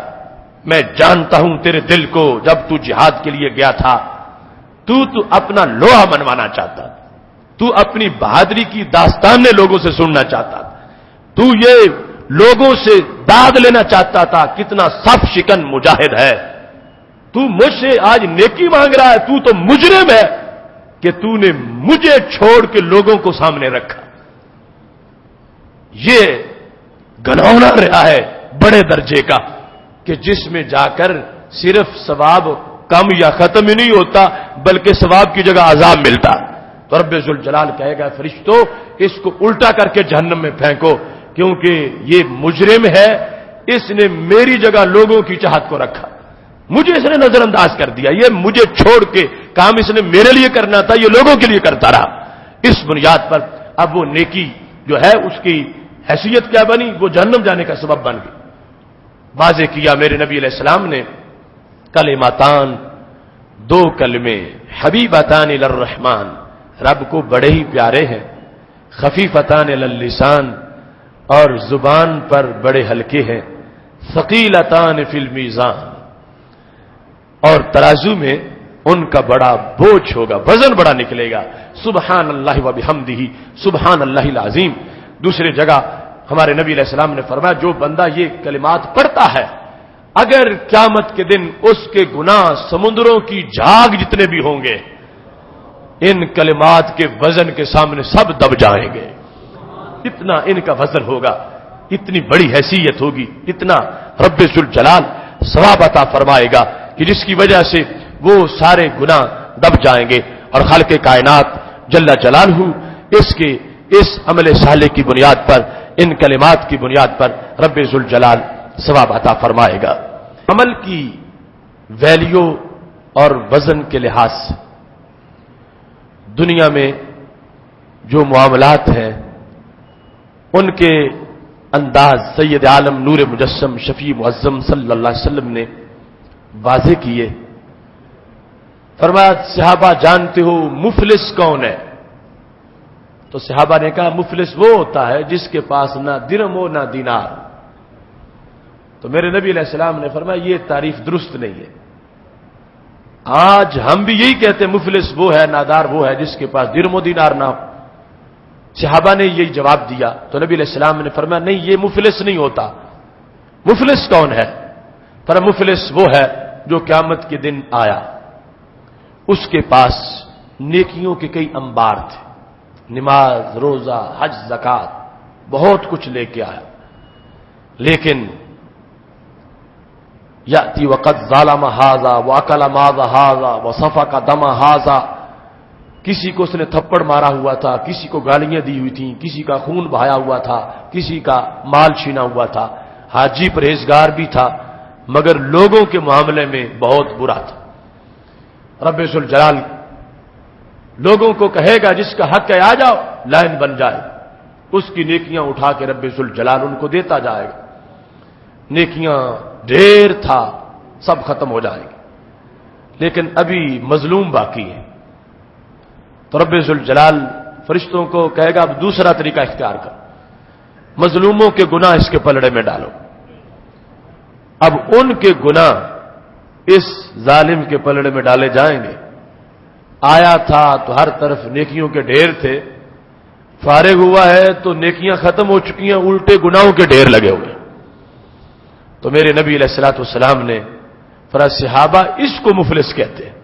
میں جانتا ہوں تیرے دل کو، جب تو جہاد کے لیے گیا تھا تو اپنا لوہا منوانا چاہتا، تو اپنی بہادری کی داستانیں لوگوں سے سننا چاہتا، تو یہ لوگوں سے داد لینا چاہتا تھا کتنا صف شکن مجاہد ہے، تو مجھ سے آج نیکی مانگ رہا ہے، تو مجرم ہے کہ تو نے مجھے چھوڑ کے لوگوں کو سامنے رکھا۔ یہ گناؤنا رہا ہے بڑے درجے کا کہ جس میں جا کر صرف ثواب کم یا ختم ہی نہیں ہوتا بلکہ ثواب کی جگہ عذاب ملتا۔ تو رب ذوالجلال کہے گا فرشتوں اس کو الٹا کر کے جہنم میں پھینکو، کیونکہ یہ مجرم ہے، اس نے میری جگہ لوگوں کی چاہت کو رکھا، مجھے اس نے نظر انداز کر دیا، یہ مجھے چھوڑ کے کام اس نے میرے لیے کرنا تھا، یہ لوگوں کے لیے کرتا رہا۔ اس بنیاد پر اب وہ نیکی جو ہے اس کی حیثیت کیا بنی، وہ جہنم جانے کا سبب بن گئی۔ واضح کیا میرے نبی علیہ السلام نے کلمتان، دو کلمے، حبیبتان الی الرحمن، رب کو بڑے ہی پیارے ہیں، خفیفتان علی اللسان، اور زبان پر بڑے ہلکے ہیں، ثقیلتان فی المیزان، اور ترازو میں ان کا بڑا بوجھ ہوگا، وزن بڑا نکلے گا۔ سبحان اللہ و بحمدہ، سبحان اللہ العظیم۔ دوسری جگہ ہمارے نبی علیہ السلام نے فرمایا جو بندہ یہ کلمات پڑھتا ہے اگر قیامت کے دن اس کے گناہ سمندروں کی جھاگ جتنے بھی ہوں گے ان کلمات کے وزن کے سامنے سب دب جائیں گے، اتنا ان کا وزن ہوگا، اتنی بڑی حیثیت ہوگی، اتنا رب ذوالجلال ثواب عطا فرمائے گا کہ جس کی وجہ سے وہ سارے گناہ دب جائیں گے، اور خالق کائنات جل جلالہ اس عمل صالح کی بنیاد پر، ان کلمات کی بنیاد پر رب ذوالجلال ثواب عطا فرمائے گا۔ عمل کی ویلیو اور وزن کے لحاظ سے دنیا میں جو معاملات ہیں ان کے انداز سید عالم نور مجسم شفیع معظم صلی اللہ علیہ وسلم نے واضح کیے۔ فرمایا صحابہ جانتے ہو مفلس کون ہے؟ تو صحابہ نے کہا مفلس وہ ہوتا ہے جس کے پاس نہ درہم ہو نہ دینار۔ تو میرے نبی علیہ السلام نے فرمایا یہ تعریف درست نہیں ہے، آج ہم بھی یہی کہتے ہیں مفلس وہ ہے، نادار وہ ہے جس کے پاس درہم و دینار نہ ہو۔ صحابہ نے یہی جواب دیا تو نبی علیہ السلام نے فرمایا نہیں یہ مفلس نہیں ہوتا۔ مفلس کون ہے؟ فرمایا مفلس وہ ہے جو قیامت کے دن آیا، اس کے پاس نیکیوں کے کئی انبار تھے، نماز، روزہ، حج، زکات، بہت کچھ لے کے آیا، لیکن یاتی وقت ظالم ھذا واکل ماذ ھذا وسفک دم ھذا، کسی کو اس نے تھپڑ مارا ہوا تھا، کسی کو گالیاں دی ہوئی تھیں، کسی کا خون بہایا ہوا تھا، کسی کا مال چھینا ہوا تھا، حاجی پرہیزگار بھی تھا مگر لوگوں کے معاملے میں بہت برا تھا۔ رب ذوالجلال لوگوں کو کہے گا جس کا حق ہے آ جاؤ، لائن بن جائے، اس کی نیکیاں اٹھا کے رب ذوالجلال ان کو دیتا جائے گا، نیکیاں ڈھیر تھا سب ختم ہو جائے گی، لیکن ابھی مظلوم باقی ہے۔ تو رب ذوالجلال فرشتوں کو کہے گا اب دوسرا طریقہ اختیار کر، مظلوموں کے گناہ اس کے پلڑے میں ڈالو۔ اب ان کے گناہ اس ظالم کے پلڑے میں ڈالے جائیں گے۔ آیا تھا تو ہر طرف نیکیوں کے ڈھیر تھے، فارغ ہوا ہے تو نیکیاں ختم ہو چکی ہیں، الٹے گناہوں کے ڈھیر لگے ہوئے۔ تو میرے نبی علیہ الصلوۃ والسلام نے فرمایا صحابہ اس کو مفلس کہتے ہیں۔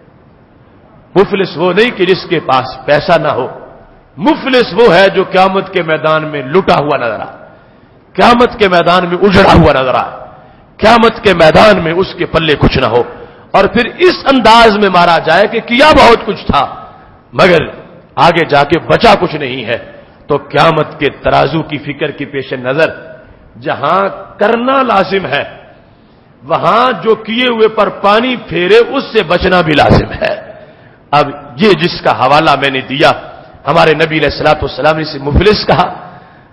مفلس وہ نہیں کہ جس کے پاس پیسہ نہ ہو، مفلس وہ ہے جو قیامت کے میدان میں لٹا ہوا نظر آئے، قیامت کے میدان میں اجڑا ہوا نظر آئے، قیامت کے میدان میں اس کے پلے کچھ نہ ہو، اور پھر اس انداز میں مارا جائے کہ کیا بہت کچھ تھا مگر آگے جا کے بچا کچھ نہیں ہے۔ تو قیامت کے ترازو کی فکر کی پیش نظر جہاں کرنا لازم ہے وہاں جو کیے ہوئے پر پانی پھیرے اس سے بچنا بھی لازم ہے۔ اب یہ جس کا حوالہ میں نے دیا ہمارے نبی علیہ الصلوۃ والسلام نے اسے مفلس کہا،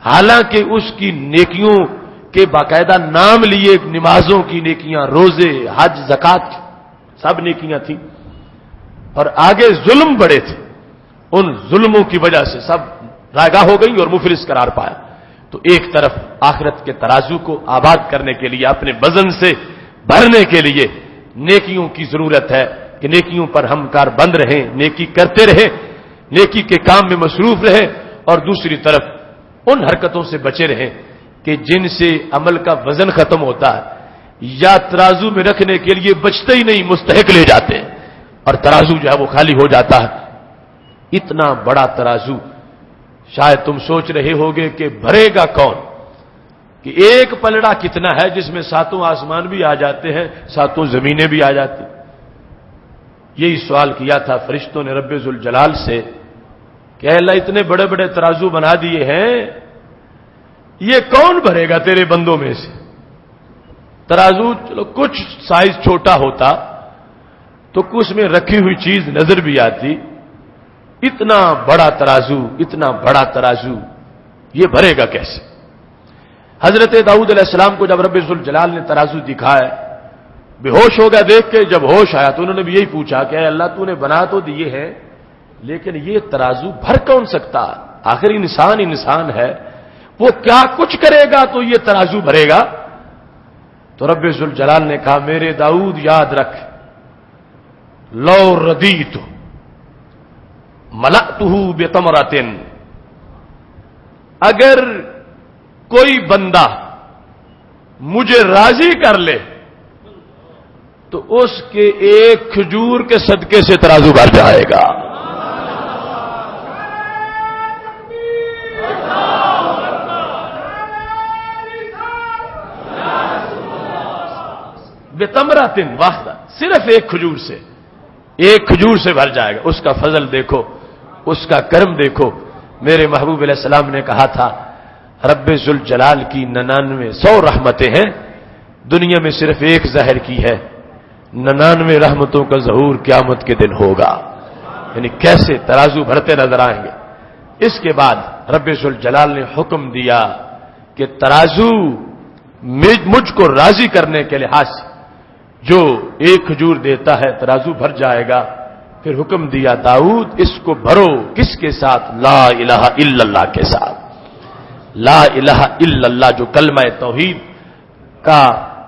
حالانکہ اس کی نیکیوں کہ باقاعدہ نام لیے نمازوں کی نیکیاں، روزے، حج، زکات، سب نیکیاں تھیں، اور آگے ظلم بڑے تھے، ان ظلموں کی وجہ سے سب رائگاں ہو گئی اور مفلس قرار پایا۔ تو ایک طرف آخرت کے ترازو کو آباد کرنے کے لیے، اپنے وزن سے بھرنے کے لیے نیکیوں کی ضرورت ہے کہ نیکیوں پر ہم کار بند رہیں، نیکی کرتے رہیں، نیکی کے کام میں مصروف رہیں، اور دوسری طرف ان حرکتوں سے بچے رہیں کہ جن سے عمل کا وزن ختم ہوتا ہے یا ترازو میں رکھنے کے لیے بچتے ہی نہیں، مستحق لے جاتے ہیں اور ترازو جو ہے وہ خالی ہو جاتا ہے۔ اتنا بڑا ترازو شاید تم سوچ رہے ہوگے کہ بھرے گا کون، کہ ایک پلڑا کتنا ہے جس میں ساتوں آسمان بھی آ جاتے ہیں، ساتوں زمینیں بھی آ جاتی۔ یہی سوال کیا تھا فرشتوں نے رب ذوالجلال سے کہ اے اللہ اتنے بڑے بڑے ترازو بنا دیے ہیں، یہ کون بھرے گا تیرے بندوں میں سے؟ ترازو چلو کچھ سائز چھوٹا ہوتا تو کچھ میں رکھی ہوئی چیز نظر بھی آتی، اتنا بڑا ترازو یہ بھرے گا کیسے؟ حضرت داؤد علیہ السلام کو جب رب ذوالجلال نے ترازو دکھایا، بے ہوش ہو گیا دیکھ کے، جب ہوش آیا تو انہوں نے بھی یہی پوچھا کہ اے اللہ تو نے بنا تو دیے ہیں لیکن یہ ترازو بھر کون سکتا؟ آخر انسان ہے، وہ کیا کچھ کرے گا تو یہ ترازو بھرے گا؟ تو رب ذوالجلال نے کہا میرے داؤد یاد رکھ، لو ردیت ملأتہ بتمرۃ، اگر کوئی بندہ مجھے راضی کر لے تو اس کے ایک کھجور کے صدقے سے ترازو بھر جائے گا۔ بتمرۃ واحدہ، صرف ایک کھجور سے بھر جائے گا۔ اس کا فضل دیکھو، اس کا کرم دیکھو۔ میرے محبوب علیہ السلام نے کہا تھا رب ذوالجلال کی 99 رحمتیں ہیں، دنیا میں صرف ایک ظاہر کی ہے، 99 رحمتوں کا ظہور قیامت کے دن ہوگا۔ یعنی کیسے ترازو بھرتے نظر آئیں گے۔ اس کے بعد رب ذوالجلال نے حکم دیا کہ ترازو مجھ کو راضی کرنے کے لحاظ سے جو ایک کھجور دیتا ہے ترازو بھر جائے گا۔ پھر حکم دیا داؤد اس کو بھرو، کس کے ساتھ؟ لا الہ الا اللہ کے ساتھ۔ لا الہ الا اللہ جو کلمہ توحید کا،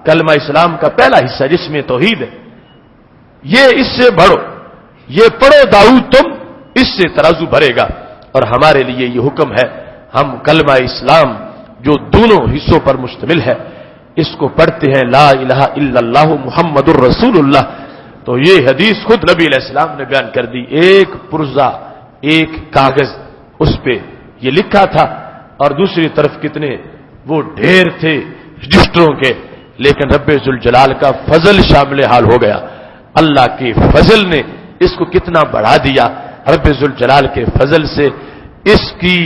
کلمہ اسلام کا پہلا حصہ جس میں توحید ہے، یہ اس سے بھرو، یہ پڑھو داؤد تم، اس سے ترازو بھرے گا۔ اور ہمارے لیے یہ حکم ہے، ہم کلمہ اسلام جو دونوں حصوں پر مشتمل ہے اس کو پڑھتے ہیں، لا الہ الا اللہ محمد الرسول اللہ۔ تو یہ حدیث خود نبی علیہ السلام نے بیان کر دی، ایک پرزہ، ایک کاغذ، اس پہ یہ لکھا تھا، اور دوسری طرف کتنے وہ ڈھیر تھے رجسٹروں کے، لیکن رب ذوالجلال کا فضل شامل حال ہو گیا۔ اللہ کے فضل نے اس کو کتنا بڑھا دیا، رب ذوالجلال کے فضل سے اس کی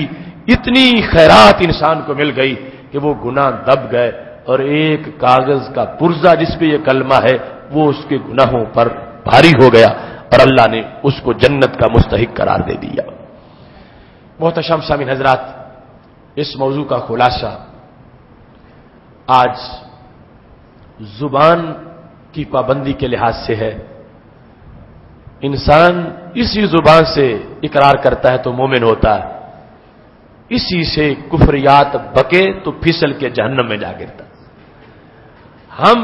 اتنی خیرات انسان کو مل گئی کہ وہ گناہ دب گئے، اور ایک کاغذ کا پرزہ جس پہ یہ کلمہ ہے وہ اس کے گناہوں پر بھاری ہو گیا، اور اللہ نے اس کو جنت کا مستحق قرار دے دیا۔ محترم سامعین حضرات، اس موضوع کا خلاصہ آج زبان کی پابندی کے لحاظ سے ہے۔ انسان اسی زبان سے اقرار کرتا ہے تو مومن ہوتا ہے، اسی سے کفریات بکے تو پھسل کے جہنم میں جا گرتا۔ ہم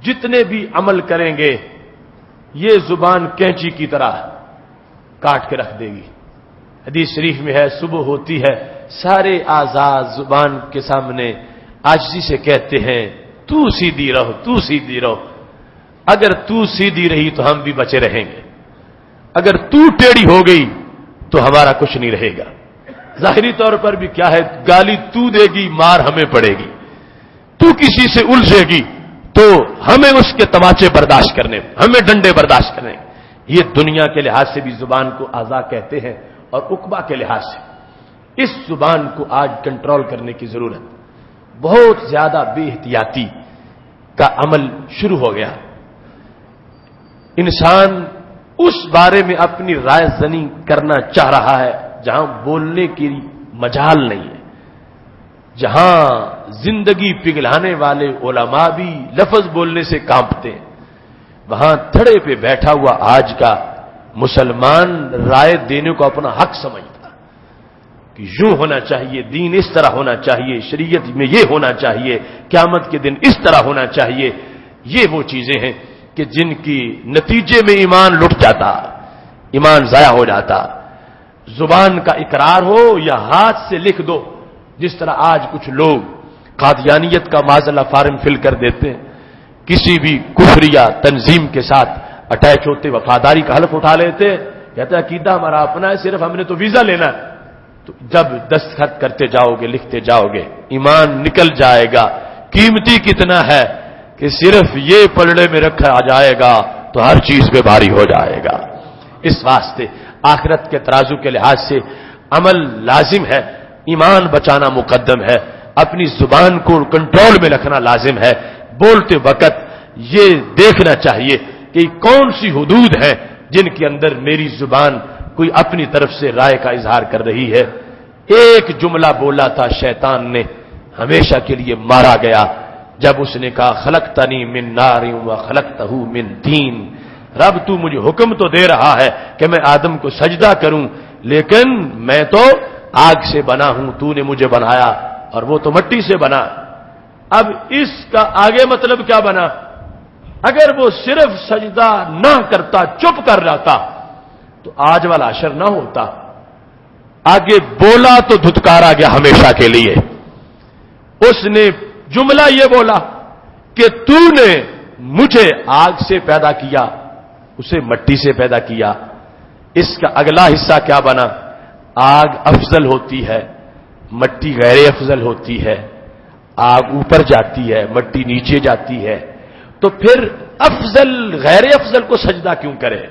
جتنے بھی عمل کریں گے یہ زبان کینچی کی طرح کاٹ کے رکھ دے گی۔ حدیث شریف میں ہے صبح ہوتی ہے سارے اعضاء زبان کے سامنے عاجزی سے کہتے ہیں تو سیدھی رہو، تو سیدھی رہو۔ اگر تو سیدھی رہی تو ہم بھی بچے رہیں گے، اگر تو ٹیڑھی ہو گئی تو ہمارا کچھ نہیں رہے گا۔ ظاہری طور پر بھی کیا ہے، گالی تو دے گی، مار ہمیں پڑے گی، تو کسی سے الجھے گی تو ہمیں اس کے تماچے برداشت کرنے، ہمیں ڈنڈے برداشت کرنے۔ یہ دنیا کے لحاظ سے بھی زبان کو اعضاء کہتے ہیں، اور عقبہ کے لحاظ سے اس زبان کو آج کنٹرول کرنے کی ضرورت۔ بہت زیادہ بے احتیاطی کا عمل شروع ہو گیا، انسان اس بارے میں اپنی رائے زنی کرنا چاہ رہا ہے جہاں بولنے کی مجال نہیں ہے، جہاں زندگی پگھلانے والے علماء بھی لفظ بولنے سے کانپتے ہیں، وہاں تھڑے پہ بیٹھا ہوا آج کا مسلمان رائے دینے کو اپنا حق سمجھتا کہ یوں ہونا چاہیے، دین اس طرح ہونا چاہیے، شریعت میں یہ ہونا چاہیے، قیامت کے دن اس طرح ہونا چاہیے. یہ وہ چیزیں ہیں کہ جن کی نتیجے میں ایمان لٹ جاتا، ایمان ضائع ہو جاتا. زبان کا اقرار ہو یا ہاتھ سے لکھ دو، جس طرح آج کچھ لوگ قادیانیت کا معاذاللہ فارم فل کر دیتے ہیں، کسی بھی کفریہ تنظیم کے ساتھ اٹیچ ہوتے وفاداری کا حلف اٹھا لیتے، کہتے ہیں عقیدہ ہمارا اپنا ہے، صرف ہم نے تو ویزا لینا ہے. تو جب دستخط کرتے جاؤ گے، لکھتے جاؤ گے، ایمان نکل جائے گا. قیمتی کتنا ہے کہ صرف یہ پلڑے میں رکھا جائے گا تو ہر چیز پہ بھاری ہو جائے گا. اس واسطے آخرت کے ترازو کے لحاظ سے عمل لازم ہے، ایمان بچانا مقدم ہے، اپنی زبان کو کنٹرول میں رکھنا لازم ہے. بولتے وقت یہ دیکھنا چاہیے کہ کون سی حدود ہیں جن کے اندر میری زبان کوئی اپنی طرف سے رائے کا اظہار کر رہی ہے. ایک جملہ بولا تھا شیطان نے، ہمیشہ کے لیے مارا گیا، جب اس نے کہا خلقتنی من نار و خلقتہ من طین. رب تو مجھے حکم تو دے رہا ہے کہ میں آدم کو سجدہ کروں، لیکن میں تو آگ سے بنا ہوں، تو نے مجھے بنایا اور وہ تو مٹی سے بنا. اب اس کا آگے مطلب کیا بنا؟ اگر وہ صرف سجدہ نہ کرتا، چپ کر جاتا تو آج والا حشر نہ ہوتا. آگے بولا تو دھتکارا گیا ہمیشہ کے لیے. اس نے جملہ یہ بولا کہ تو نے مجھے آگ سے پیدا کیا، اسے مٹی سے پیدا کیا. اس کا اگلا حصہ کیا بنا؟ آگ افضل ہوتی ہے، مٹی غیر افضل ہوتی ہے. آگ اوپر جاتی ہے، مٹی نیچے جاتی ہے. تو پھر افضل غیر افضل کو سجدہ کیوں کرے؟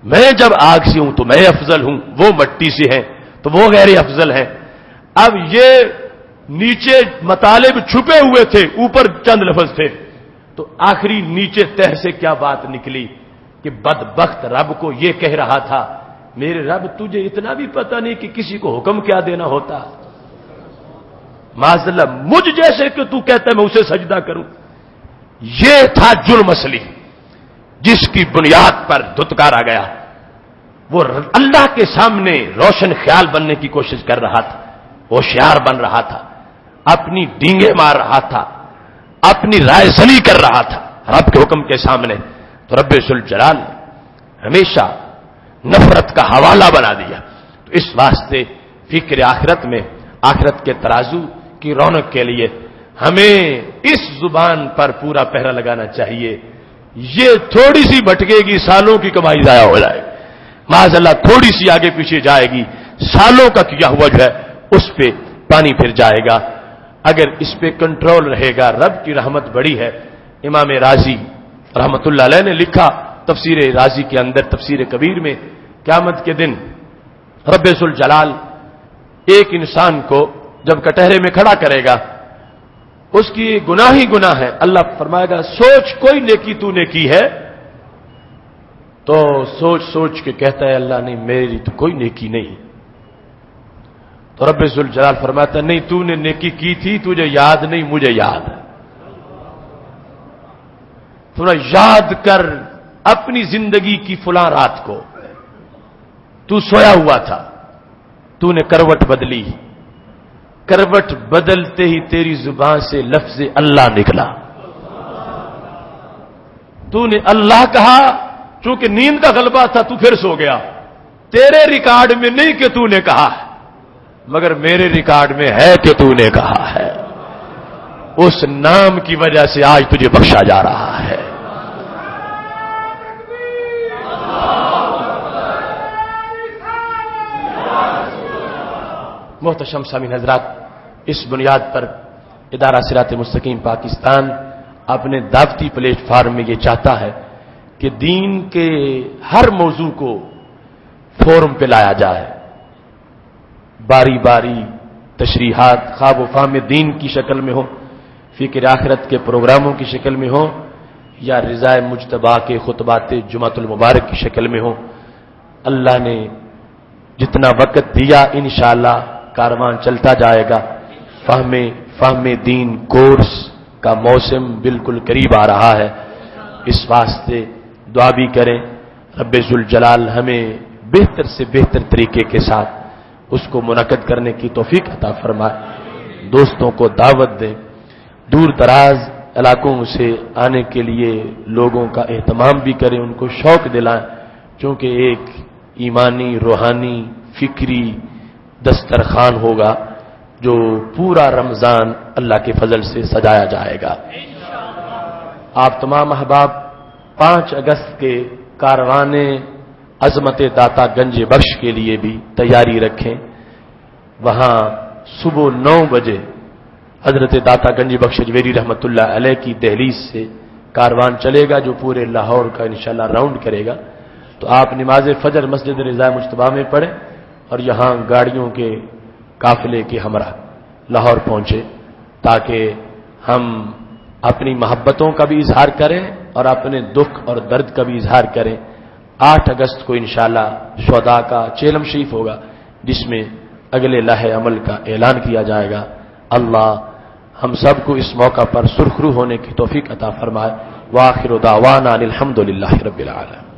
میں جب آگ سے ہوں تو میں افضل ہوں، وہ مٹی سے ہیں تو وہ غیر افضل ہیں. اب یہ نیچے مطالب چھپے ہوئے تھے، اوپر چند لفظ تھے. تو آخری نیچے تہ سے کیا بات نکلی کہ بدبخت رب کو یہ کہہ رہا تھا، میرے رب تجھے اتنا بھی پتہ نہیں کہ کسی کو حکم کیا دینا ہوتا. معاذ اللہ مجھ جیسے کہ تو کہتا ہے میں اسے سجدہ کروں. یہ تھا جرم اصلی جس کی بنیاد پر دھتکارا گیا. وہ اللہ کے سامنے روشن خیال بننے کی کوشش کر رہا تھا، ہوشیار بن رہا تھا، اپنی ڈینگیں مار رہا تھا، اپنی رائے زنی کر رہا تھا رب کے حکم کے سامنے. تو رب ذوالجلال نے ہمیشہ نفرت کا حوالہ بنا دیا. تو اس واسطے فکر آخرت میں، آخرت کے ترازو کی رونق کے لیے ہمیں اس زبان پر پورا پہرا لگانا چاہیے. یہ تھوڑی سی بھٹکے گی، سالوں کی کمائی ضائع ہو جائے گی. معاذ اللہ تھوڑی سی آگے پیچھے جائے گی، سالوں کا کیا ہوا جو ہے اس پہ پانی پھر جائے گا. اگر اس پہ کنٹرول رہے گا، رب کی رحمت بڑی ہے. امام رازی رحمت اللہ علیہ نے لکھا تفسیر رازی کے اندر، تفسیر کبیر میں، قیامت کے دن رب ذوالجلال ایک انسان کو جب کٹہرے میں کھڑا کرے گا، اس کی گناہ ہی گناہ ہے. اللہ فرمائے گا سوچ کوئی نیکی تو نے کی ہے؟ تو سوچ سوچ کے کہتا ہے اللہ نہیں، میری تو کوئی نیکی نہیں. تو رب ذوالجلال فرماتا ہے نہیں، تو نے نیکی کی تھی، تجھے یاد نہیں، مجھے یاد ہے. تھوڑا یاد کر اپنی زندگی کی فلاں رات کو، تو سویا ہوا تھا، تو نے کروٹ بدلی، کروٹ بدلتے ہی تیری زبان سے لفظ اللہ نکلا. تو نے اللہ کہا، چونکہ نیند کا غلبہ تھا تو پھر سو گیا. تیرے ریکارڈ میں نہیں کہ تو نے کہا ہے، مگر میرے ریکارڈ میں ہے کہ تو نے کہا ہے. اس نام کی وجہ سے آج تجھے بخشا جا رہا ہے. محتشم سامعین حضرات، اس بنیاد پر ادارہ صراط مستقیم پاکستان اپنے دعوتی پلیٹ فارم میں یہ چاہتا ہے کہ دین کے ہر موضوع کو فورم پہ لایا جائے. باری باری تشریحات خواب و فہم دین کی شکل میں ہو، فکر آخرت کے پروگراموں کی شکل میں ہو، یا رضا مجتبیٰ کے خطبات جمعۃ المبارک کی شکل میں ہو. اللہ نے جتنا وقت دیا انشاءاللہ کاروان چلتا جائے گا. فہم دین کورس کا موسم بالکل قریب آ رہا ہے، اس واسطے دعا بھی کریں رب ذوالجلال ہمیں بہتر سے بہتر طریقے کے ساتھ اس کو منعقد کرنے کی توفیق عطا فرمائے، دوستوں کو دعوت دیں، دور دراز علاقوں سے آنے کے لیے لوگوں کا اہتمام بھی کریں، ان کو شوق دلائیں، چونکہ ایک ایمانی روحانی فکری دسترخوان ہوگا جو پورا رمضان اللہ کے فضل سے سجایا جائے گا۔ آپ تمام احباب 5 اگست کے کاروان عظمت داتا گنج بخش کے لیے بھی تیاری رکھیں، وہاں صبح 9 بجے حضرت داتا گنج بخش اجویری رحمۃ اللہ علیہ کی دہلیز سے کاروان چلے گا جو پورے لاہور کا انشاءاللہ راؤنڈ کرے گا، تو آپ نماز فجر مسجد رضا مجتبیٰ میں پڑھیں اور یہاں گاڑیوں کے قافلے کے ہمراہ لاہور پہنچے تاکہ ہم اپنی محبتوں کا بھی اظہار کریں اور اپنے دکھ اور درد کا بھی اظہار کریں۔ 8 اگست کو انشاءاللہ شہداء کا چیلم شریف ہوگا جس میں اگلے لمحے عمل کا اعلان کیا جائے گا۔ اللہ ہم سب کو اس موقع پر سرخرو ہونے کی توفیق عطا فرمائے۔ وآخر دعوانا الحمدللہ رب العالمین۔